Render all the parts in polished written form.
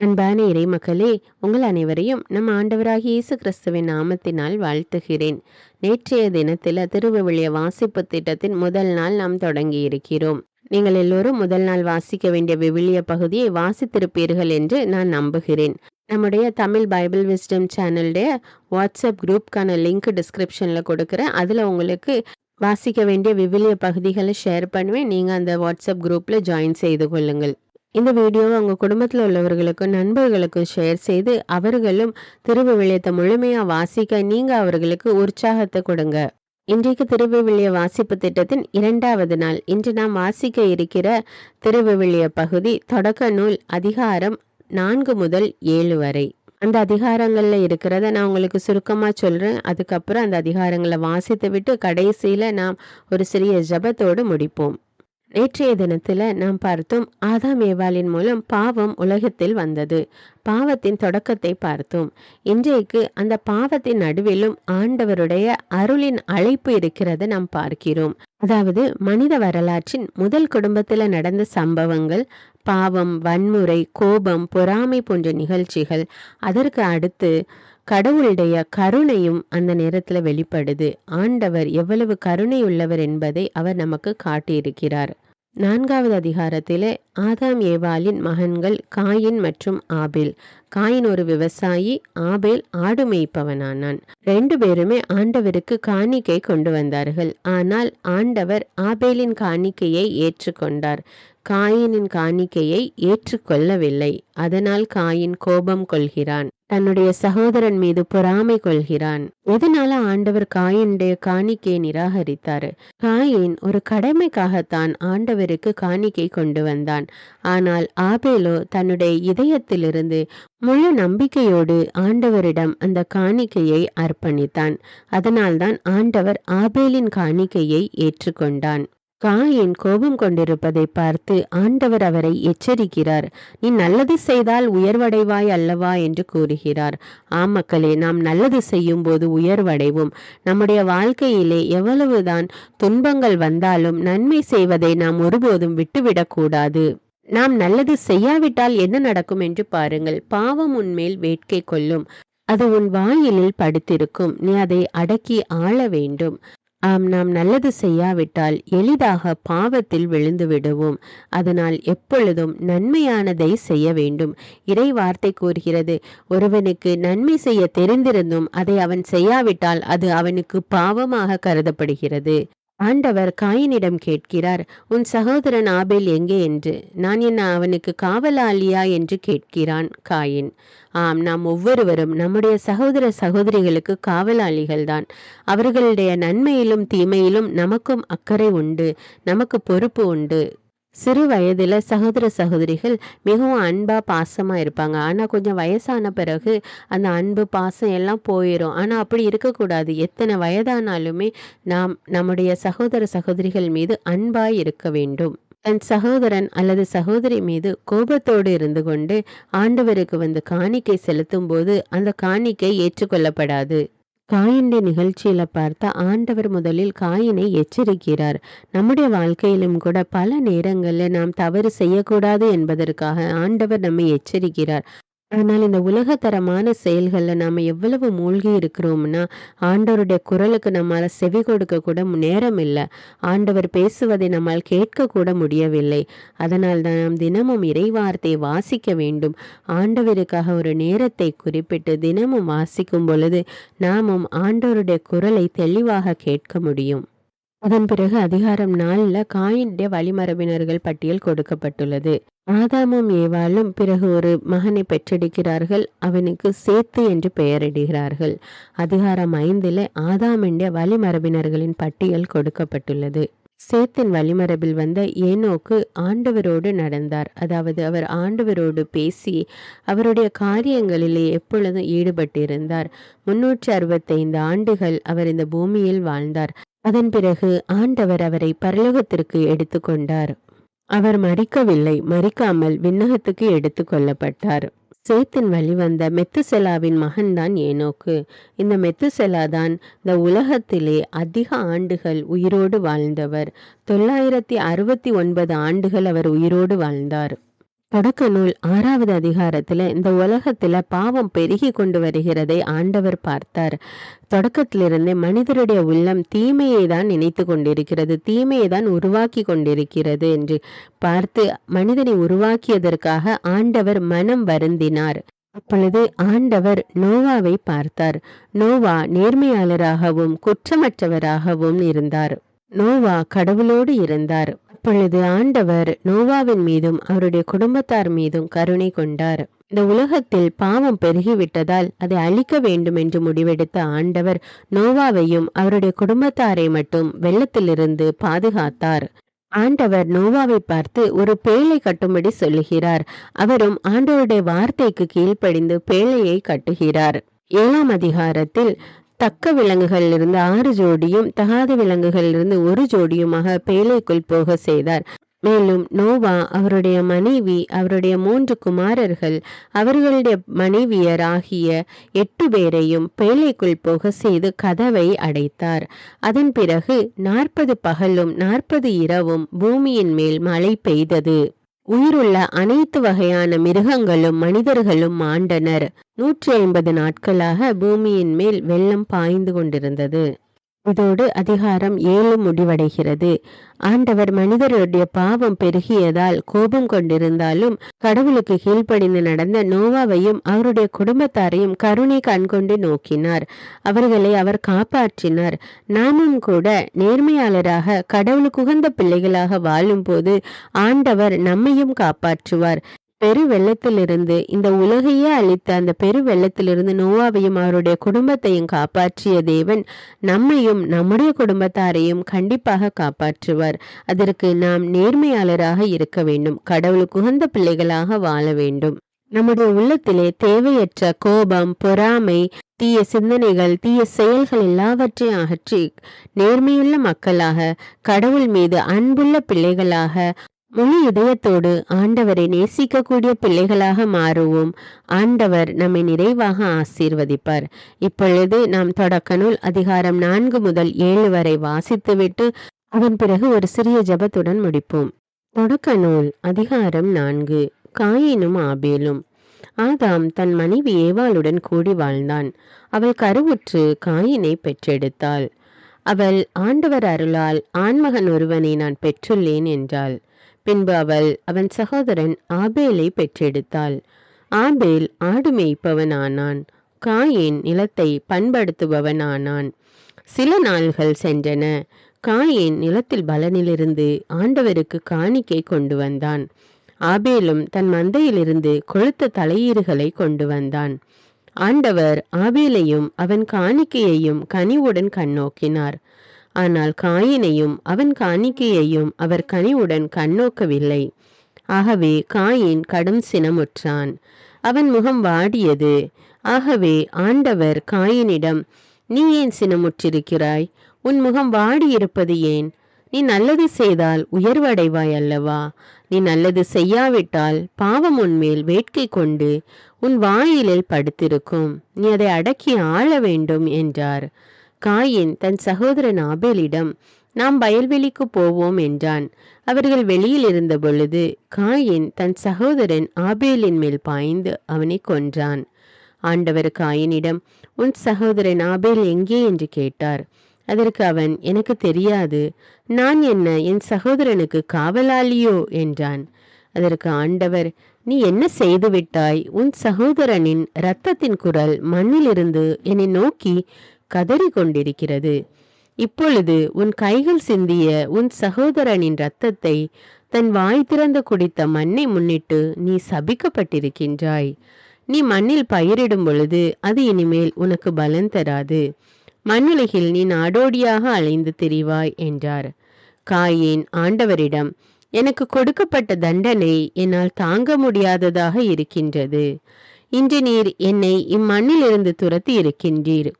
அன்பான இறைமக்களே, உங்கள் அனைவரையும் நம் ஆண்டவராகிய இயேசு கிறிஸ்துவின் நாமத்தினால் வாழ்த்துகிறேன். நேற்றைய தினத்தில் திருவிவிலிய வாசிப்பு திட்டத்தின் முதல் நாள் நாம் தொடங்கி இருக்கிறோம். நீங்கள் எல்லோரும் முதல் நாள் வாசிக்க வேண்டிய விவிலிய பகுதியை வாசித்திருப்பீர்கள் என்று நான் நம்புகிறேன். நம்முடைய தமிழ் பைபிள் விஸ்டம் சேனலுடைய வாட்ஸ்அப் குரூப்கான லிங்க் டிஸ்கிரிப்ஷனில் கொடுக்குறேன். அதில் உங்களுக்கு வாசிக்க வேண்டிய விவிலிய பகுதிகளை ஷேர் பண்ணுவேன். நீங்கள் அந்த வாட்ஸ்அப் குரூப்பில் ஜாயின் செய்து கொள்ளுங்கள். இந்த வீடியோவை உங்கள் குடும்பத்தில் உள்ளவர்களுக்கும் நண்பர்களுக்கும் ஷேர் செய்து அவர்களும் திருவிவிலியத்தை முழுமையாக வாசிக்க நீங்கள் அவர்களுக்கு உற்சாகத்தை கொடுங்க. இன்றைக்கு திருவிவிலிய வாசிப்பு திட்டத்தின் 2வது நாள். இன்று நாம் வாசிக்க இருக்கிற திருவிவிலிய பகுதி தொடக்க நூல் அதிகாரம் 4 முதல் 7 வரை. அந்த அதிகாரங்களில் இருக்கிறத நான் உங்களுக்கு சுருக்கமாக சொல்கிறேன். அதுக்கப்புறம் அந்த அதிகாரங்களை வாசித்து விட்டு கடைசியில் நாம் ஒரு சிறிய ஜபத்தோடு முடிப்போம். நேற்றைய தினத்தில் நாம் பார்த்தோம், ஆதாம் ஏவாளின் மூலம் பாவம் உலகத்தில் வந்தது. பாவத்தின் தொடக்கத்தை பார்த்தோம். இன்றைக்கு அந்த பாவத்தின் நடுவிலும் ஆண்டவருடைய அருளின் அழைப்பு இருக்கிறத நாம் பார்க்கிறோம். அதாவது மனித வரலாற்றின் முதல் குடும்பத்தில் நடந்த சம்பவங்கள், பாவம், வன்முறை, கோபம், பொறாமை போன்ற நிகழ்ச்சிகள். அதற்கு அடுத்து கடவுளுடைய கருணையும் அந்த நேரத்தில் வெளிப்படுது. ஆண்டவர் எவ்வளவு கருணை உள்ளவர் என்பதை அவர் நமக்கு காட்டியிருக்கிறார். 4வது அதிகாரத்திலே ஆதாம் ஏவாளின் மகன்கள் காயின் மற்றும் ஆபேல். காயின் ஒரு விவசாயி, ஆபேல் ஆடு மேய்ப்பவனானான். 2 பேருமே ஆண்டவருக்கு காணிக்கை கொண்டு வந்தார்கள். ஆனால் ஆண்டவர் ஆபேலின் காணிக்கையை ஏற்றுக்கொண்டார். காயினின் காணிக்கையை ஏற்றுக்கொள்ளவில்லை. அதனால் காயின் கோபம் கொள்கிறான், தன்னுடைய சகோதரன் மீது பொறாமை கொள்கிறான். எதனால ஆண்டவர் காயினுடைய காணிக்கையை நிராகரித்தார்? காயின் ஒரு கடமைக்காகத்தான் ஆண்டவருக்கு காணிக்கை கொண்டு வந்தான். ஆனால் ஆபேலோ தன்னுடைய இதயத்திலிருந்து முழு நம்பிக்கையோடு ஆண்டவரிடம் அந்த காணிக்கையை அர்ப்பணித்தான். அதனால்தான் ஆண்டவர் ஆபேலின் காணிக்கையை ஏற்றுக்கொண்டான். காயின் கோபம் கொண்டிருப்பதை பார்த்து ஆண்டவர் அவரை எச்சரிக்கிறார். நீ நல்லது செய்தால் உயர்வடைவாய் அல்லவா என்று கூறுகிறார். மக்களே, நாம் நல்லது செய்யும் போது உயர்வடைவோம். நம்முடைய வாழ்க்கையிலே எவ்வளவுதான் துன்பங்கள் வந்தாலும் நன்மை செய்வதை நாம் ஒருபோதும் விட்டுவிடக்கூடாது. நாம் நல்லது செய்யாவிட்டால் என்ன நடக்கும் என்று பாருங்கள். பாவம் உன்மேல் வேட்கை கொள்ளும். அது உன் வாயிலில் படுத்திருக்கும். நீ அதை அடக்கி ஆள வேண்டும். நாம் நல்லது செய்யாவிட்டால் எளிதாக பாவத்தில் விழுந்து விடுவோம். அதனால் எப்பொழுதும் நன்மையானதை செய்ய வேண்டும். இறை வார்த்தை கூறுகிறது, ஒருவனுக்கு நன்மை செய்ய தெரிந்திருந்தும் அதை அவன் செய்யாவிட்டால் அது அவனுக்கு பாவமாக கருதப்படுகிறது. ஆண்டவர் காயினிடம் கேட்கிறார், உன் சகோதரன் ஆபேல் எங்கே என்று. நான் என்ன அவனுக்கு காவலாளியா என்று கேட்கிறான் காயின். நாம் ஒவ்வொருவரும் நம்முடைய சகோதர சகோதரிகளுக்கு காவலாளிகள் தான். அவர்களுடைய நன்மையிலும் தீமையிலும் நமக்கும் அக்கறை உண்டு, நமக்கு பொறுப்பு உண்டு. சிறு வயதில் சகோதர சகோதரிகள் மிகவும் அன்பாக பாசமாக இருப்பாங்க. ஆனால் கொஞ்சம் வயசான பிறகு அந்த அன்பு பாசம் எல்லாம் போயிடும். ஆனால் அப்படி இருக்கக்கூடாது. எத்தனை வயதானாலுமே நாம் நம்முடைய சகோதர சகோதரிகள் மீது அன்பாய் இருக்க வேண்டும். தன் சகோதரன் அல்லது சகோதரி மீது கோபத்தோடு இருந்து கொண்டு ஆண்டவருக்கு வந்து காணிக்கை செலுத்தும் போது அந்த காணிக்கை ஏற்றுக்கொள்ளப்படாது. காயினுடைய நிகழ்ச்சியில பார்த்தா ஆண்டவர் முதலில் காயினை எச்சரிக்கிறார். நம்முடைய வாழ்க்கையிலும் கூட பல நேரங்களில் நாம் தவறு செய்யக்கூடாது என்பதற்காக ஆண்டவர் நம்மை எச்சரிக்கிறார். ஆனால் இந்த உலகத்தரமான செயல்களில் நாம் எவ்வளவு மூழ்கி இருக்கிறோம்னா, ஆண்டவருடைய குரலுக்கு நம்மால் செவி கொடுக்க கூட நேரம் இல்லை. ஆண்டவர் பேசுவதை நம்மால் கேட்க கூட முடியவில்லை. அதனால் தான் நாம் தினமும் இறைவார்த்தை வாசிக்க வேண்டும். ஆண்டவருக்காக ஒரு நேரத்தை குறிப்பிட்டு தினமும் வாசிக்கும் பொழுது நாமும் ஆண்டவருடைய குரலை தெளிவாக கேட்க முடியும். அதன் பிறகு அதிகாரம் 4ல் காயினுடைய வழிமரபினர்கள் பட்டியல் கொடுக்கப்பட்டுள்ளது. ஆதாமும் ஏவாளும் பிறகு ஒரு மகனை பெற்றெடுக்கிறார்கள். அவனுக்கு சேத்து என்று பெயரிடுகிறார்கள். அதிகாரம் 5ல் ஆதாமுடைய வழிமரபினர்களின் பட்டியல் கொடுக்கப்பட்டுள்ளது. சேத்தின் வழிமரபில் வந்த ஏனோக்கு ஆண்டவரோடு நடந்தார். அதாவது அவர் ஆண்டவரோடு பேசி அவருடைய காரியங்களிலே எப்பொழுதும் ஈடுபட்டிருந்தார். 365 ஆண்டுகள் அவர் இந்த பூமியில் வாழ்ந்தார். அதன் பிறகு ஆண்டவர் அவரை பரலோகத்திற்கு எடுத்துக்கொண்டார். அவர் மரிக்கவில்லை, மரிக்காமல் விண்ணகத்துக்கு எடுத்து கொள்ளப்பட்டார். சேத்தின் வழிவந்த மெத்துசெலாவின் மகன்தான் ஏனோக்கு. இந்த மெத்துசெலா தான் இந்த உலகத்திலே அதிக ஆண்டுகள் உயிரோடு வாழ்ந்தவர். 969 ஆண்டுகள் அவர் உயிரோடு வாழ்ந்தார். தொடக்க நூல் 6வது அதிகாரத்துல இந்த உலகத்துல பாவம் பெருகி கொண்டு வருகிறதை ஆண்டவர் பார்த்தார். தொடக்கத்திலிருந்தே மனிதருடைய உள்ளம் தீமையை தான் நினைத்து கொண்டிருக்கிறது, தீமையை தான் உருவாக்கி கொண்டிருக்கிறது என்று பார்த்து மனிதனை உருவாக்கியதற்காக ஆண்டவர் மனம் வருந்தினார். அப்பொழுது ஆண்டவர் நோவாவை பார்த்தார். நோவா நேர்மையாளராகவும் குற்றமற்றவராகவும் இருந்தார். நோவா கடவுளோடு இருந்தார். அப்பொழுது ஆண்டவர் நோவாவின் மீதும் அவருடைய குடும்பத்தார் மீதும் கருணை கொண்டார். இந்த உலகத்தில் பாவம் பெருகிவிட்டதால் அதை அழிக்க வேண்டும் என்று முடிவெடுத்த ஆண்டவர் நோவாவையும் அவருடைய குடும்பத்தாரை மட்டும் வெள்ளத்திலிருந்து பாதுகாத்தார். ஆண்டவர் நோவாவை பார்த்து ஒரு பேழை கட்டும்படி சொல்லுகிறார். அவரும் ஆண்டவருடைய வார்த்தைக்கு கீழ்ப்படிந்து பேழையை கட்டுகிறார். 7ஆம் அதிகாரத்தில் தக்க விலங்குகளிலிருந்து 6 ஜோடியும் தகாத விலங்குகளிலிருந்து 1 ஜோடியுமாக பேழைக்குள் போக செய்தார். மேலும் நோவா, அவருடைய மனைவி, அவருடைய 3 குமாரர்கள், அவர்களுடைய மனைவியர் ஆகிய 8 பேரையும் பேழைக்குள் போக செய்து கதவை அடைத்தார். அதன் பிறகு 40 பகலும் 40 இரவும் பூமியின் மேல் மழை பெய்தது. உயிருள்ள அனைத்து வகையான மிருகங்களும் மனிதர்களும் மாண்டனர். 150 நாட்களாக பூமியின் மேல் வெள்ளம் பாய்ந்து கொண்டிருந்தது. இதோடு அதிகாரம் 7 முடிவடைகிறது. ஆண்டவர் மனிதருடைய பாவம் பெருகியதால் கோபம் கொண்டிருந்தாலும் கடவுளுக்கு கீழ்ப்படிந்து நடந்த நோவாவையும் அவருடைய குடும்பத்தாரையும் கருணை கண்கொண்டு நோக்கினார். அவர்களை அவர் காப்பாற்றினார். நாமும் கூட நேர்மையாளராக கடவுளுக்கு உகந்த பிள்ளைகளாக வாழும்போது ஆண்டவர் நம்மையும் காப்பாற்றுவார். பெரு வெள்ளத்திலிருந்து, இந்த உலகையே அழித்த அந்த பெரு வெள்ளத்திலிருந்து நோவாவையும் அவருடைய குடும்பத்தையும் காப்பாற்றிய தேவன் நம்மையும் நம்முடைய குடும்பத்தாரையும் கண்டிப்பாக காப்பாற்றுவார். அதற்கு நாம் நேர்மையாளராக இருக்க வேண்டும், கடவுளுக்கு உகந்த பிள்ளைகளாக வாழ வேண்டும். நம்முடைய உள்ளத்திலே தேவையற்ற கோபம், பொறாமை, தீய சிந்தனைகள், தீய செயல்கள் எல்லாவற்றையும் அகற்றி நேர்மையுள்ள மக்களாக, கடவுள் மீது அன்புள்ள பிள்ளைகளாக, முழு இதயத்தோடு ஆண்டவரை நேசிக்கக்கூடிய பிள்ளைகளாக மாறுவோம். ஆண்டவர் நம்மை நிறைவாக ஆசீர்வதிப்பார். இப்பொழுது நாம் தொடக்க நூல் அதிகாரம் 4 முதல் 7 வரை வாசித்துவிட்டு அதன் பிறகு ஒரு சிறிய ஜெபத்துடன் முடிப்போம். தொடக்க நூல் அதிகாரம் 4. காயினும் ஆபேலும். ஆதாம் தன் மனைவி ஏவாளுடன் கூடி வாழ்ந்தான். அவள் கருவுற்று காயினை பெற்றெடுத்தாள். அவள், ஆண்டவர் அருளால் ஆண்மகன் ஒருவனை நான் பெற்றுள்ளேன் என்றாள். பின்பு அவள் அவன் சகோதரன் ஆபேலை பெற்றெடுத்தாள். ஆபேல் ஆடு மேய்ப்பவன் ஆனான். காயின் நிலத்தை பண்படுத்துபவன் ஆனான். சில நாள்கள் சென்றன. காயின் நிலத்தில் பலனிலிருந்து ஆண்டவருக்கு காணிக்கை கொண்டு வந்தான். ஆபேலும் தன் மந்தையிலிருந்து கொழுத்த தலையீறுகளை கொண்டு வந்தான். ஆண்டவர் ஆபேலையும் அவன் காணிக்கையையும் கனிவுடன் கண்ணோக்கினார். ஆனால் காயினையும் அவன் காணிக்கையையும் அவர் கனிவுடன் கண்ணோக்கவில்லை. ஆகவே காயின் கடும் சினமுற்றான். அவன் முகம் வாடியது. ஆகவே ஆண்டவர் காயினிடம், நீ ஏன் சினமுற்றிருக்கிறாய்? உன் முகம் வாடியிருப்பது ஏன்? நீ நல்லது செய்தால் உயர்வடைவாய் அல்லவா? நீ நல்லது செய்யாவிட்டால் பாவம் உன்மேல் வேட்கை கொண்டு உன் வாயிலில் படுத்திருக்கும். நீ அதை அடக்கி ஆள வேண்டும் என்றார். காயின் தன் சகோதரன் ஆபேலிடம், நாம் வயல்வெளிக்கு போவோம் என்றான். அவர்கள் வெளியில் இருந்த பொழுது காயின் தன் சகோதரன் ஆபேலின் மேல் பாய்ந்து அவனை கொன்றான். ஆண்டவர் காயினிடம், உன் சகோதரன் ஆபேல் எங்கே என்று கேட்டார். அதற்கு அவன், எனக்கு தெரியாது, நான் என்ன என் சகோதரனுக்கு காவலாளியோ என்றான். அதற்கு ஆண்டவர், நீ என்ன செய்துவிட்டாய்? உன் சகோதரனின் இரத்தத்தின் குரல் மண்ணிலிருந்து என்னை நோக்கி கதறி கொண்டிருக்கிறது. இப்பொழுது உன் கைகள் சிந்திய உன் சகோதரனின் இரத்தத்தை தன் வாய் திறந்து குடித்த மண்ணை முன்னிட்டு நீ சபிக்கப்பட்டிருக்கின்றாய். நீ மண்ணில் பயிரிடும் பொழுது அது இனிமேல் உனக்கு பலன் தராது. மண்ணுலகில் நீ நாடோடியாக அலைந்து திரிவாய் என்றார். காயின் ஆண்டவரிடம், எனக்கு கொடுக்கப்பட்ட தண்டனை என்னால் தாங்க முடியாததாக இருக்கின்றது. இன்று நீர் என்னை இம்மண்ணிலிருந்து துரத்தி இருக்கின்றீர்.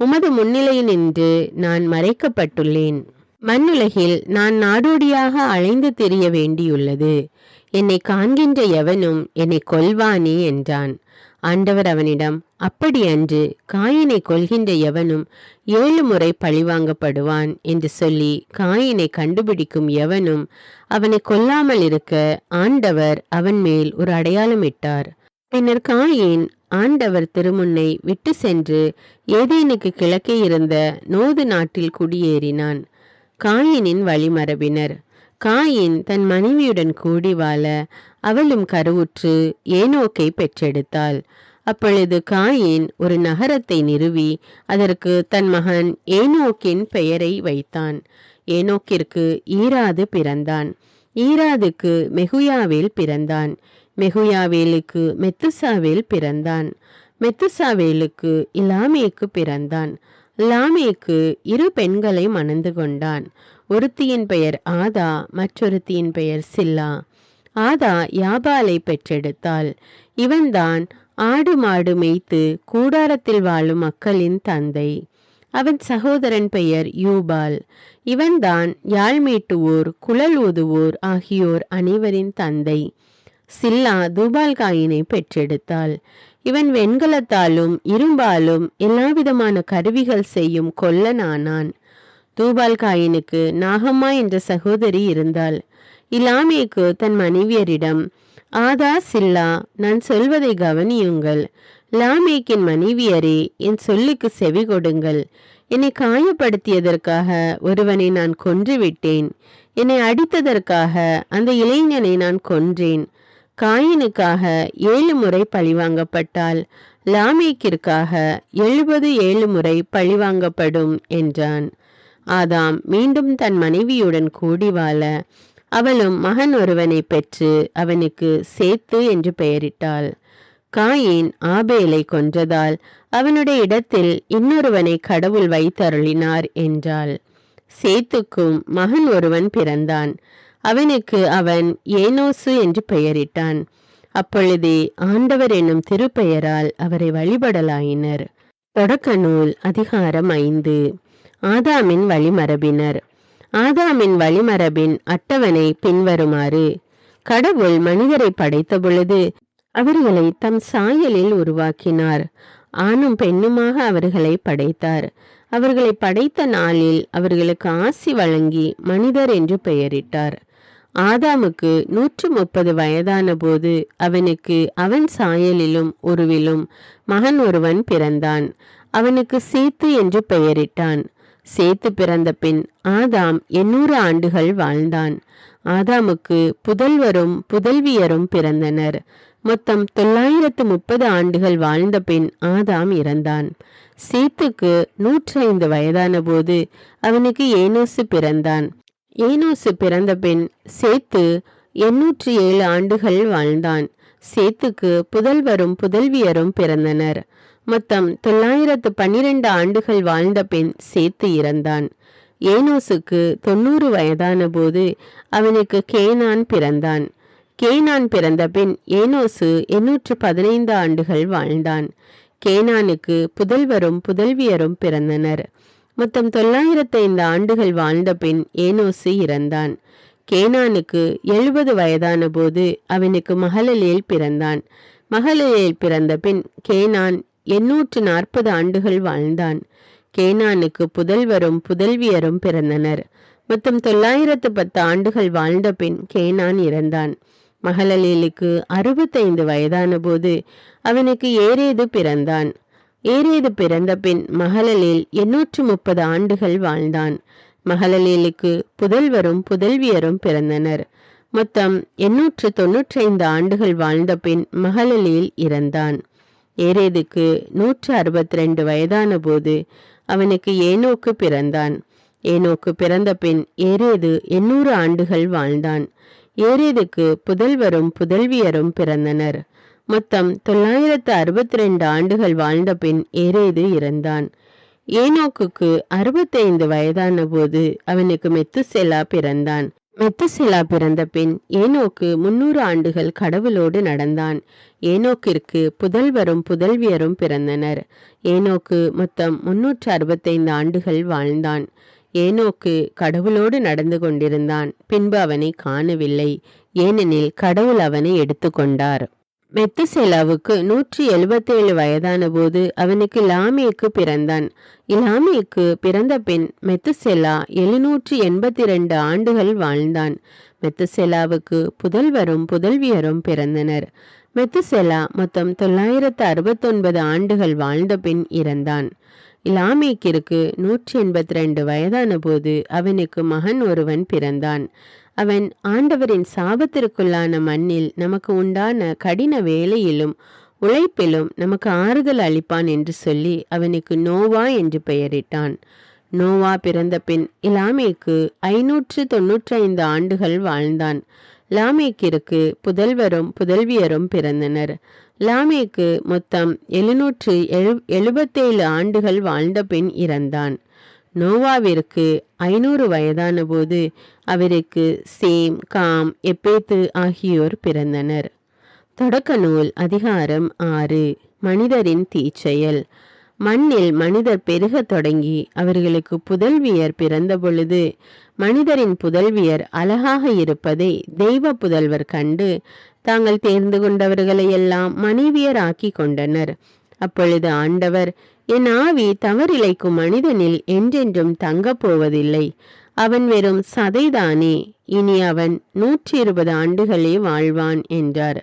உமது முன்னிலையில் நின்று நான் மறைக்கப்பட்டுள்ளேன். மண்ணுலகில் நான் நாடோடியாக அலைந்து திரிய வேண்டியுள்ளது. என்னை காண்கின்ற எவனும் என்னை கொல்வானே என்றான். ஆண்டவர் அவனிடம், அப்படி அன்று, காயினை கொல்கின்ற எவனும் 7 முறை பழிவாங்கப்படுவான் என்று சொல்லி, காயினை கண்டுபிடிக்கும் எவனும் அவனை கொல்லாமல் இருக்க ஆண்டவர் அவன் மேல் ஒரு அடையாளமிட்டார். பின்னர் காயின் ஆண்டவர் திருமுன்னை விட்டு சென்று ஏதேனுக்கு கிழக்கே இருந்த நோது நாட்டில் குடியேறினான். காயினின் வழிமரபினர். காயின் தன் மனைவியுடன் கூடி வாழ அவளும் கருவுற்று ஏனோக்கை பெற்றெடுத்தாள். அப்பொழுது காயின் ஒரு நகரத்தை நிறுவி அதற்கு தன் மகன் ஏனோக்கின் பெயரை வைத்தான். ஏனோக்கிற்கு ஈராது பிறந்தான். ஈராதுக்கு மெகுயாவேல் பிறந்தான். மெகுயாவேலுக்கு மெத்துசாவேல் பிறந்தான். மெத்துசாவேலுக்கு இலாமேக்கு பிறந்தான். லாமேக்கு 2 பெண்களை மணந்து கொண்டான். ஒருத்தியின் பெயர் ஆதா, மற்றொருத்தியின் பெயர் சில்லா. ஆதா யாபாலை பெற்றெடுத்தாள். இவன்தான் ஆடு மாடு மேய்த்து கூடாரத்தில் வாழும் மக்களின் தந்தை. அவன் சகோதரன் பெயர் யூபால். இவன்தான் யாழ் மீட்டுவோர், குழல் ஊதுவோர் ஆகியோர் அனைவரின் தந்தை. சில்லா தூபால்காயினை பெற்றெடுத்தாள். இவன் வெண்கலத்தாலும் இரும்பாலும் எல்லாவிதமான கருவிகள் செய்யும் கொல்லனானான். தூபால்காயினுக்கு நாகம்மா என்ற சகோதரி இருந்தாள். இலாமேக்கு தன் மனைவியரிடம், ஆதா, சில்லா, நான் சொல்வதை கவனியுங்கள். லாமேக்கின் மனைவியரே, என் சொல்லுக்கு செவி கொடுங்கள். என்னை காயப்படுத்தியதற்காக ஒருவனை நான் கொன்றுவிட்டேன். என்னை அடித்ததற்காக அந்த இளைஞனை நான் கொன்றேன். காயினுக்காக 7 முறை பழிவாங்கப்பட்டால் லாமேக்கிற்காக 77 முறை பழிவாங்கப்படும் என்றான். ஆதாம் மீண்டும் தன் மனைவியுடன் கூடி வாழ அவளும் மகன் ஒருவனை பெற்று அவனுக்கு சேத்து என்று பெயரிட்டாள். காயின் ஆபேலை கொன்றதால் அவனுடைய இடத்தில் இன்னொருவனை கடவுள் வைத்தருளினார் என்றாள். சேத்துக்கும் மகன் ஒருவன் பிறந்தான். அவனுக்கு அவன் ஏனோசு என்று பெயரிட்டான். அப்பொழுதே ஆண்டவர் என்னும் திருப்பெயரால் அவரை வழிபடலாயினர். தொடக்க நூல் அதிகாரம் 5. ஆதாமின் வழிமரபினர். ஆதாமின் வழிமரபின் அட்டவணை பின்வருமாறு. கடவுள் மனிதரை படைத்த பொழுது அவர்களை தம் சாயலில் உருவாக்கினார். ஆணும் பெண்ணுமாக அவர்களை படைத்தார். அவர்களை படைத்த நாளில் அவர்களுக்கு ஆசி வழங்கி மனிதர் என்று பெயரிட்டார். ஆதாமுக்கு 130 வயதான போது அவனுக்கு அவன் சாயலிலும் உருவிலும் மகன் ஒருவன் பிறந்தான். அவனுக்கு சேத்து என்று பெயரிட்டான். சேத்து பிறந்த பின் ஆதாம் 800 ஆண்டுகள் வாழ்ந்தான். ஆதாமுக்கு புதல்வரும் புதல்வியரும் பிறந்தனர். மொத்தம் 930 ஆண்டுகள் வாழ்ந்த பின் ஆதாம் இறந்தான். சேத்துக்கு 105 வயதான போது அவனுக்கு ஏனோசு பிறந்தான். ஏனோசு பிறந்த பின் சேத்து 807 ஆண்டுகள் வாழ்ந்தான். சேத்துக்கு புதல்வரும் புதல்வியரும் பிறந்தனர். மொத்தம் 912 ஆண்டுகள் வாழ்ந்த பின் சேத்து இறந்தான். ஏனோசுக்கு 90 வயதான போது அவனுக்கு கேனான் பிறந்தான். கேனான் பிறந்த பின் ஏனோசு 815 ஆண்டுகள் வாழ்ந்தான். கேனானுக்கு புதல்வரும் புதல்வியரும் பிறந்தனர். மொத்தம் 905 ஆண்டுகள் வாழ்ந்த பின் ஏனோசு இறந்தான். கேனானுக்கு 70 வயதான போது அவனுக்கு மகலலேல் பிறந்தான். மகலலேல் பிறந்த பின் கேனான் 840 ஆண்டுகள் வாழ்ந்தான். கேனானுக்கு புதல்வரும் புதல்வியரும் பிறந்தனர். மொத்தம் 910 ஆண்டுகள் வாழ்ந்த பின் கேனான் இறந்தான். மகலலேலுக்கு 65 வயதான போது அவனுக்கு ஏரேது பிறந்தான். ஏரேது பிறந்த பின் மகலலேல் 830 ஆண்டுகள் வாழ்ந்தான். மகலலேலுக்கு புதல்வரும் புதல்வியரும் பிறந்தனர். மொத்தம் 895 ஆண்டுகள் வாழ்ந்த பின் மகலலேல் இறந்தான். ஏரேதுக்கு 162 வயதான போது அவனுக்கு ஏனோக்கு பிறந்தான். ஏனோக்கு பிறந்த பின் ஏரேது 800 ஆண்டுகள் வாழ்ந்தான். ஏரேதுக்கு புதல்வரும் புதல்வியரும் பிறந்தனர். மொத்தம் 962 ஆண்டுகள் வாழ்ந்த பின் ஏரேது இறந்தான். ஏனோக்குக்கு 65 வயதான போது அவனுக்கு மெத்துசெலா பிறந்தான். மெத்துசெலா பிறந்த பின் ஏனோக்கு 300 ஆண்டுகள் கடவுளோடு நடந்தான். ஏனோக்கிற்கு புதல்வரும் புதல்வியரும் பிறந்தனர். ஏனோக்கு மொத்தம் 365 ஆண்டுகள் வாழ்ந்தான். ஏனோக்கு கடவுளோடு நடந்து கொண்டிருந்தான். பின்பு அவனை காணவில்லை, ஏனெனில் கடவுள் அவனை எடுத்துக்கொண்டார். மெத்துசெலாவுக்கு 177 வயதான போது அவனுக்கு லாமேக்கு பிறந்தான். லாமேக்கு பிறந்த பின் மெத்துசெலா 782 ஆண்டுகள் வாழ்ந்தான். மெத்துசெலாவுக்கு புதல்வரும் புதல்வியரும் பிறந்தனர். மெத்துசெலா மொத்தம் 969 ஆண்டுகள் வாழ்ந்த பின் இறந்தான். லாமேக்கிற்கு 182 வயதான போது அவனுக்கு மகன் ஒருவன் பிறந்தான். அவன் ஆண்டவரின் சாபத்திற்குள்ளான மண்ணில் நமக்கு உண்டான கடின வேலையிலும் உழைப்பிலும் நமக்கு ஆறுதல் அளிப்பான் என்று சொல்லி அவனுக்கு நோவா என்று பெயரிட்டான். நோவா பிறந்த பின் லாமேக்கு 595 ஆண்டுகள் வாழ்ந்தான். லாமேக்கிற்கு புதல்வரும் புதல்வியரும் பிறந்தனர். லாமேக்கு மொத்தம் 777 ஆண்டுகள் வாழ்ந்த பின் இறந்தான். நோவாவிற்கு 500 வயதான போது அவருக்கு சேம், காம், எப்பேத்து ஆகியோர் பிறந்தனர். தொடக்க நூல் அதிகாரம் 6. மனிதரின் தீச்செயல். மண்ணில் மனிதர் பெருகத் தொடங்கி அவர்களுக்கு புதல்வியர் பிறந்த பொழுது மனிதரின் புதல்வியர் அழகாக இருப்பதை தெய்வ புதல்வர் கண்டு தாங்கள் தேர்ந்து கொண்டவர்களை எல்லாம் மனைவியர் ஆக்கி கொண்டனர். அப்பொழுது ஆண்டவர், என் ஆவி தவறிழைக்கும் மனிதனில் என்றென்றும் தங்கப் போவதில்லை. அவன் வெறும் சதைதானே, இனி அவன் 120 ஆண்டுகளே வாழ்வான் என்றார்.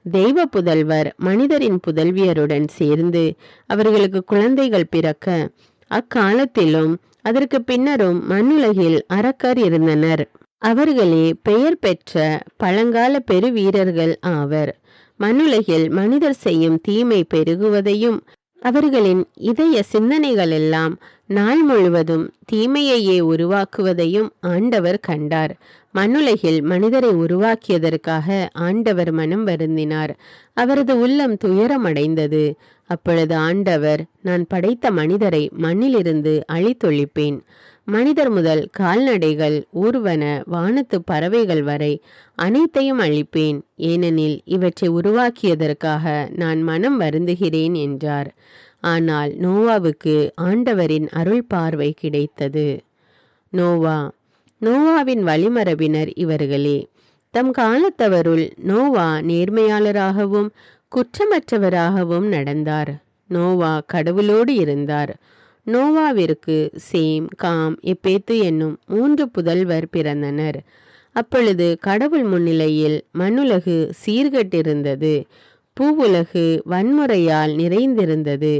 தெய்வ புதல்வர் மனிதரின் புதல்வியருடன் சேர்ந்து அவர்களுக்கு குழந்தைகள் பிறக்க அக்காலத்திலும் அதற்கு பின்னரும் மண்ணுலகில் அரக்கர் இருந்தனர். அவர்களே பெயர் பெற்ற பழங்கால பெருவீரர்கள் ஆவர். மண்ணுலகில் மனிதர் செய்யும் தீமை பெருகுவதையும் அவர்களின் இதய சிந்தனைகள் எல்லாம் நாள் முழுவதும் தீமையையே உருவாக்குவதையும் ஆண்டவர் கண்டார். மண்ணுலகில் மனிதரை உருவாக்கியதற்காக ஆண்டவர் மனம் வருந்தினார். அவரது உள்ளம் துயரமடைந்தது. அப்பொழுது ஆண்டவர், நான் படைத்த மனிதரை மண்ணிலிருந்து அழித்தொழிப்பேன். மனிதர் முதல் கால்நடைகள், ஊர்வன, வானத்து பறவைகள் வரை அனைத்தையும் அழிப்பேன். ஏனெனில் இவற்றை உருவாக்கியதற்காக நான் மனம் வருந்துகிறேன் என்றார். ஆனால் நோவாவுக்கு ஆண்டவரின் அருள் பார்வை கிடைத்தது. நோவாவின் வழிமரபினர் இவர்களே. தம் காலத்தவருள் நோவா நேர்மையாளராகவும் குற்றமற்றவராகவும் நடந்தார். நோவா கடவுளோடு இருந்தார். நோவாவிற்கு சேம், காம், எப்பேத்து என்னும் 3 புதல்வர் பிறந்தனர். அப்பொழுது கடவுள் முன்னிலையில் மண்ணுலகு சீர்கெட்டிருந்தது. பூவுலகு வன்முறையால் நிறைந்திருந்தது.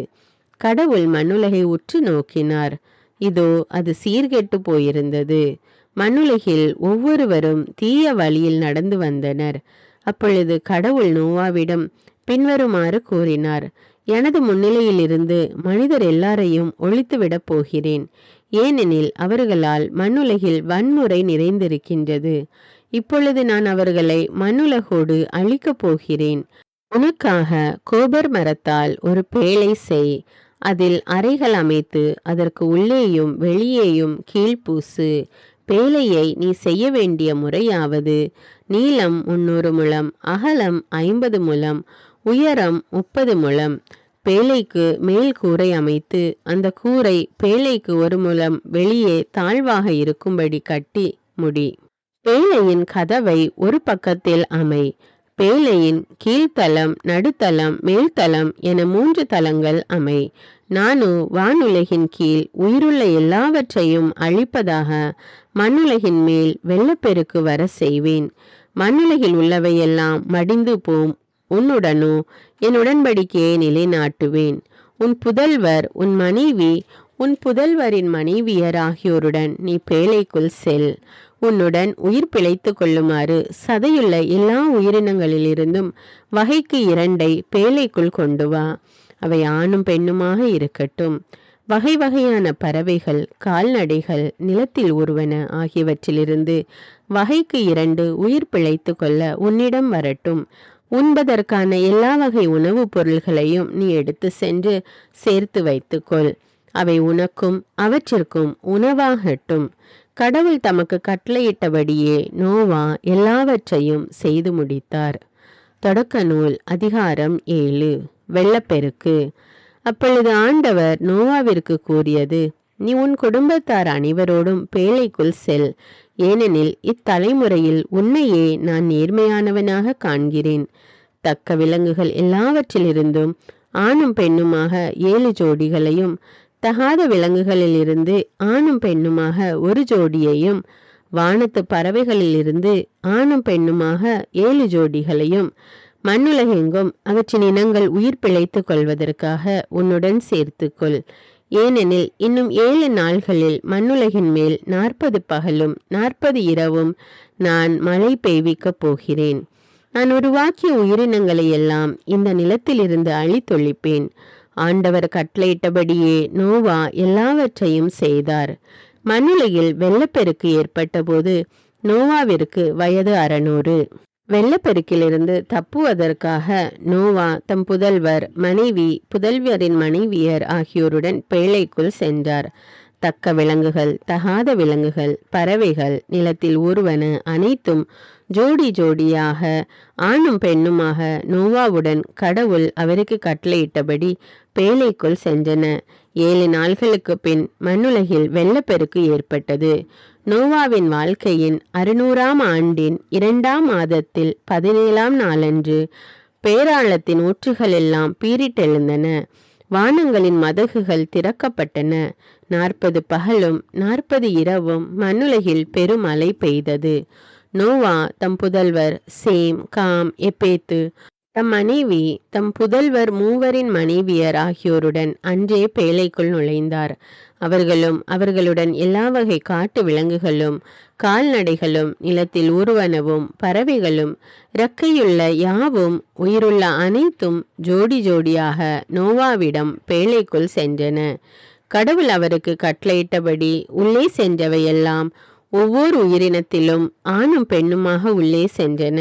கடவுள் மண்ணுலகை உற்று நோக்கினார். இதோ அது சீர்கெட்டு போயிருந்தது. மண்ணுலகில் ஒவ்வொருவரும் தீய வழியில் நடந்து வந்தனர். அப்பொழுது கடவுள் நோவாவிடம் பின்வருமாறு கூறினார்: எனது முன்னிலையிலிருந்து மனிதர் எல்லாரையும் ஒழித்துவிடப் போகிறேன். ஏனெனில் அவர்களால் மண்ணுலகில் வன்முறை நிறைந்திருக்கின்றது. இப்பொழுது நான் அவர்களை மண்ணுலகோடு அழிக்கப் போகிறேன். உனக்காக கோபர் மரத்தால் ஒரு பேழை செய். அதில் அறைகள் அமைத்து அதற்கு உள்ளேயும் வெளியேயும் கீழ்பூசு. பேழையை நீ செய்ய வேண்டிய முறையாவது: நீளம் 300 முழம், அகலம் 50 முழம், உயரம் 30 முழம். பேழைக்கு மேல் கூரை அமைத்து அந்த கூரை பேழைக்கு 1 முழம் வெளியே தாழ்வாக இருக்கும்படி கட்டி முடி. பேழையின் கதவை ஒரு பக்கத்தில் அமை. பேழையின் கீழ்த்தளம், நடுத்தளம், மேல்தளம் என 3 தளங்கள் அமை. நானோ வானுலகின் கீழ் உயிருள்ள எல்லாவற்றையும் அழிப்பதாக மண்ணுலகின் மேல் வெள்ளப்பெருக்கு வர செய்வேன். மண்ணுலகில் உள்ளவையெல்லாம் மடிந்து போம். உன்னுடனோ என் உடன்படிக்கையை நிலைநாட்டுவேன். உன் புதல்வர், உன் மனைவி, உன் புதல்வரின் மனைவியர் ஆகியோருடன் நீ பேழைக்குள் செல். உன்னுடன் உயிர் பிழைத்து கொள்ளுமாறு சதையுள்ள எல்லா உயிரினங்களிலிருந்தும் வகைக்கு 2 பேழைக்குள் கொண்டு வா. அவை ஆணும் பெண்ணுமாக இருக்கட்டும். வகை வகையான பறவைகள், கால்நடைகள், நிலத்தில் ஊர்வன ஆகியவற்றிலிருந்து வகைக்கு 2 உயிர் பிழைத்து கொள்ள உன்னிடம் வரட்டும். உண்பதற்கான எல்லா வகை உணவுப் பொருள்களையும் நீ எடுத்து சென்று சேர்த்து வைத்துக்கொள். அவை உனக்கும் அவற்றிற்கும் உணவாகட்டும். கடவுள் தமக்கு கட்டளையிட்டபடியே நோவா எல்லாவற்றையும் செய்து முடித்தார். தொடக்க நூல் அதிகாரம் 7. வெள்ளப்பெருக்கு. அப்பொழுது ஆண்டவர் நோவாவிற்கு கூறியது: நீ உன் குடும்பத்தார் அனைவரோடும் பேழைக்குள் செல். ஏனெனில் இத்தலைமுறையில் உன்னையே நான் நேர்மையானவனாக காண்கிறேன். தக்க விலங்குகள் எல்லாவற்றிலிருந்தும் ஆணும் பெண்ணுமாக 7 ஜோடிகளையும், தகாத விலங்குகளிலிருந்து ஆணும் பெண்ணுமாக 1 ஜோடியையும், வானத்து பறவைகளிலிருந்து ஆணும் பெண்ணுமாக 7 ஜோடிகளையும், மண்ணுலகெங்கும் அவற்றின் இனங்கள் உயிர் பிழைத்துக் கொள்வதற்காக உன்னுடன் சேர்த்துக்கொள். ஏனெனில் இன்னும் 7 நாள்களில் மண்ணுலகின் மேல் 40 பகலும் 40 இரவும் நான் மழை பெய்விக்கப் போகிறேன். நான் உருவாக்கிய உயிரினங்களை எல்லாம் இந்த நிலத்திலிருந்து அழித்தொழிப்பேன். ஆண்டவர் கட்டளையிட்டபடியே நோவா எல்லாவற்றையும் செய்தார். மண்ணுலகில் வெள்ளப்பெருக்கு ஏற்பட்ட போது நோவாவிற்கு வயது 600. வெள்ளப்பெருக்கிலிருந்து தப்புவதற்காக நோவா தம் புதல்வர், மனைவி, புதல்வரின் மனைவியர் ஆகியோருடன் பேழைக்குள் சென்றார். தக்க விலங்குகள், தகாத விலங்குகள், பறவைகள், நிலத்தில் ஊர்வன அனைத்தும் ஜோடி ஜோடியாக ஆணும் பெண்ணுமாக நோவாவுடன் கடவுள் அவருக்கு கட்டளையிட்டபடி பேழைக்குள் சென்றன. 7 நாள்களுக்கு பின் மண்ணுலகில் வெள்ளப்பெருக்கு ஏற்பட்டது. நோவாவின் வாழ்க்கையின் 600ஆம் ஆண்டின் 2ஆம் மாதத்தில் 17ஆம் நாளன்று பேராளத்தின் ஊற்றுகள் எல்லாம் பீரிட்டெழுந்தன. வானங்களின் மதகுகள் திறக்கப்பட்டன. 40 பகலும் 40 இரவும் மண்ணுலகில் பெருமழை பெய்தது. நோவா தம் புதல்வர் சேம், காம், எப்பேத்து, தம் மனைவி, தம் புதல்வர் மூவரின் மனைவியர் ஆகியோருடன் அன்றே பேழைக்குள் நுழைந்தார். அவர்களும் அவர்களுடன் எல்லா வகை காட்டு விலங்குகளும், கால்நடைகளும், நிலத்தில் ஊர்வனவும், பறவைகளும், இறக்கையுள்ள யாவும், உயிருள்ள அனைத்தும் ஜோடி ஜோடியாக நோவாவிடம் பேழைக்குள் சென்றன. கடவுள் அவருக்கு கட்டளையிட்டபடி உள்ளே சென்றவையெல்லாம் ஒவ்வொரு உயிரினத்திலும் ஆணும் பெண்ணுமாக உள்ளே சென்றன.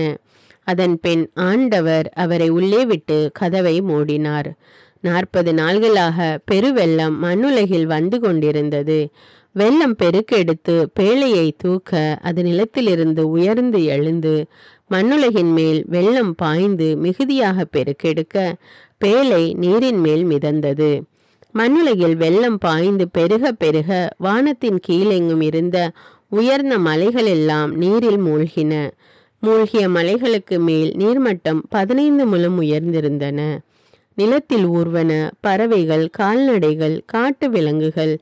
அதன் பின் ஆண்டவர் அவரை உள்ளே விட்டு கதவை மூடினார். 40 நாள்களாக பெருவெள்ளம் மண்ணுலகில் வந்து கொண்டிருந்தது. வெள்ளம் பெருக்கெடுத்து பேழையை தூக்க அது நிலத்திலிருந்து உயர்ந்து எழுந்து மண்ணுலகின் மேல் வெள்ளம் பாய்ந்து மிகுதியாக பெருக்கெடுக்க பேழை நீரின் மேல் மிதந்தது. மண்ணுலகில் வெள்ளம் பாய்ந்து பெருக பெருக வானத்தின் கீழெங்கும் இருந்த உயர்ந்த மலைகளெல்லாம் நீரில் மூழ்கின. மூழ்கிய மலைகளுக்கு மேல் நீர்மட்டம் 15 முழம் உயர்ந்திருந்தன. நிலத்தில் ஊர்வன, பறவைகள், கால்நடைகள், காட்டு விலங்குகள்,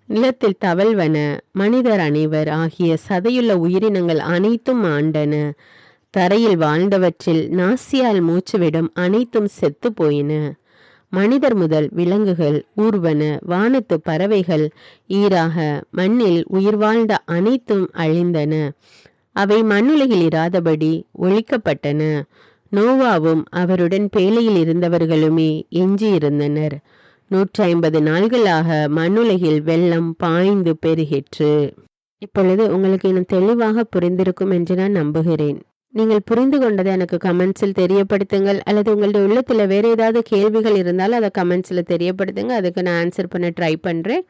நிலத்தில் தவழ்வன, மனிதர் அனைவர் ஆகிய சதையுள்ள உயிரினங்கள் அனைத்தும் ஆண்டன. தரையில் வாழ்ந்தவற்றில் நாசியால் மூச்சுவிடும் அனைத்தும் செத்து போயின. மனிதர் முதல் விலங்குகள், ஊர்வன, வானத்து பறவைகள், ஈராக மண்ணில் உயிர் வாழ்ந்த அனைத்தும் அழிந்தன. அவை மண்ணுலகில் இராதபடி ஒழிக்கப்பட்டன. நோவாவும் அவருடன் பேழையில் இருந்தவர்களுமே எஞ்சியிருந்தனர். 150 நாள்களாக மண்ணுலகில் வெள்ளம் பாய்ந்து பெருகிற்று. இப்பொழுது உங்களுக்கு இன்னும் தெளிவாக புரிந்திருக்கும் என்று நான் நம்புகிறேன். நீங்கள் புரிந்து கொண்டதை எனக்கு கமெண்ட்ஸில் தெரியப்படுத்துங்கள். அல்லது உங்களுடைய உள்ளத்தில் வேறு ஏதாவது கேள்விகள் இருந்தாலும் அதை கமெண்ட்ஸில் தெரியப்படுத்துங்க. அதுக்கு நான் ஆன்சர் பண்ண ட்ரை பண்ணுறேன்.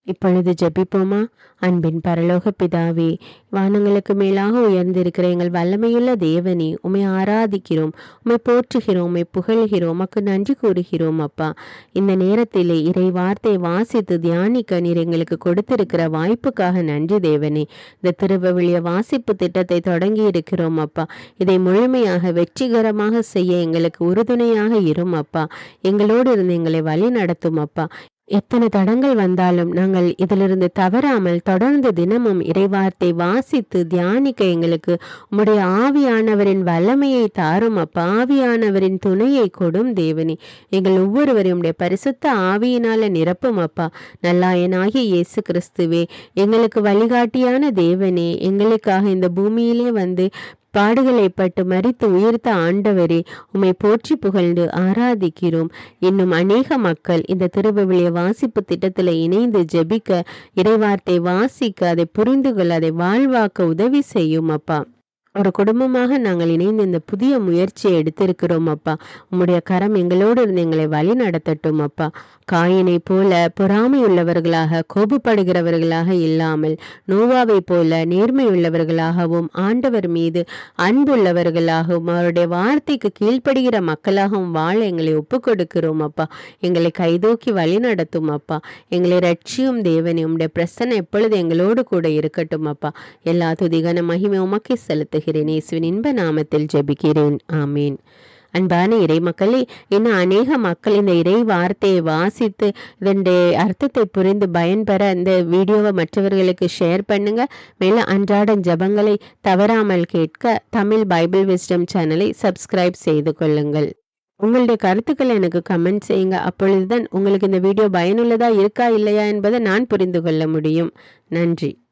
இப்பொழுது ஜெபிப்போமா? அன்பின் பரலோக பிதாவே, வானங்களுக்கு மேலாக உயர்ந்திருக்கிற எங்கள் வல்லமையுள்ள தேவனே, உம்மை ஆராதிக்கிறோம், உம்மை போற்றுகிறோம், உம்மை புகழ்கிறோம், உமக்கு நன்றி கூறுகிறோம் அப்பா. இந்த நேரத்திலே இறை வார்த்தை வாசித்து தியானிக்க நீர் எங்களுக்கு கொடுத்திருக்கிற வாய்ப்புக்காக நன்றி தேவனே. இந்த திருவவிலிய வாசிப்பு திட்டத்தை தொடங்கி இருக்கிறோம் அப்பா. இதை முழுமையாக வெற்றிகரமாக செய்ய எங்களுக்கு உறுதுணையாக இரும் அப்பா. எங்களோடு இருந்து எங்களை வழி நடத்தும் அப்பா. எத்தனை தடங்கள் வந்தாலும் நாங்கள் இதிலிருந்து தவறாமல் தொடர்ந்து தினமும் இறைவார்த்தை வாசித்து தியானிக்க எங்களுக்கு உம்முடைய ஆவியானவரின் வல்லமையை தாரும் அப்பா. ஆவியானவரின் துணையை கொடும் தேவனே. எங்கள் ஒவ்வொருவரையும் உடைய பரிசுத்த ஆவியினால நிரப்பும் அப்பா. நல்லாயனாகிய இயேசு கிறிஸ்துவே, எங்களுக்கு வழிகாட்டியான தேவனே, எங்களுக்காக இந்த பூமியிலே வந்து பாடுகளை பட்டு மரித்து உயிர்த்த ஆண்டவரே, உம்மை போற்றி புகழ்ந்து ஆராதிக்கிறோம். இன்னும் அநேக மக்கள் இந்த திருவிவிலிய வாசிப்பு திட்டத்தில் இணைந்து ஜெபிக்க, இறைவார்த்தை வாசிக்க, அதை புரிந்து கொள்ள, அதை வாழ்வாக்க உதவி செய்யும் அப்பா. ஒரு குடும்பமாக நாங்கள் இணைந்து இந்த புதிய முயற்சியை எடுத்திருக்கிறோம் அப்பா. உம்முடைய கரம் எங்களோடு இருந்து எங்களை வழி நடத்தட்டும் அப்பா. காயினை போல பொறாமை உள்ளவர்களாக, கோபப்படுகிறவர்களாக இல்லாமல் நோவாவை போல நேர்மையுள்ளவர்களாகவும், ஆண்டவர் மீது அன்புள்ளவர்களாகவும், அவருடைய வார்த்தைக்கு கீழ்ப்படுகிற மக்களாகவும் வாழ எங்களை ஒப்பு கொடுக்கிறோம் அப்பா. எங்களை கைதூக்கி வழி நடத்தும் அப்பா. எங்களை ரட்சியும் தேவனே. உம்முடைய பிரசன்னம் எப்பொழுது எங்களோடு கூட இருக்கட்டும் அப்பா. எல்லா துதிகன மகிமை உமக்கே செலுத்துகிறேன். இயேசுவின் இன்ப நாமத்தில் ஜெபிக்கிறேன். ஆமீன். அன்பான இறை மக்களே, இன்னும் அநேக மக்கள் இந்த இறை வார்த்தையை வாசித்து இதனுடைய அர்த்தத்தை புரிந்து பயன்பெற இந்த வீடியோவை மற்றவர்களுக்கு ஷேர் பண்ணுங்க. மேலும் அன்றாட ஜெபங்களை தவறாமல் கேட்க தமிழ் பைபிள் விஸ்டம் சேனலை சப்ஸ்கிரைப் செய்து கொள்ளுங்கள். உங்களுடைய கருத்துக்களை எனக்கு கமெண்ட் செய்யுங்க. அப்பொழுதுதான் உங்களுக்கு இந்த வீடியோ பயனுள்ளதா இருக்கா இல்லையா என்பதை நான் புரிந்து கொள்ள முடியும். நன்றி.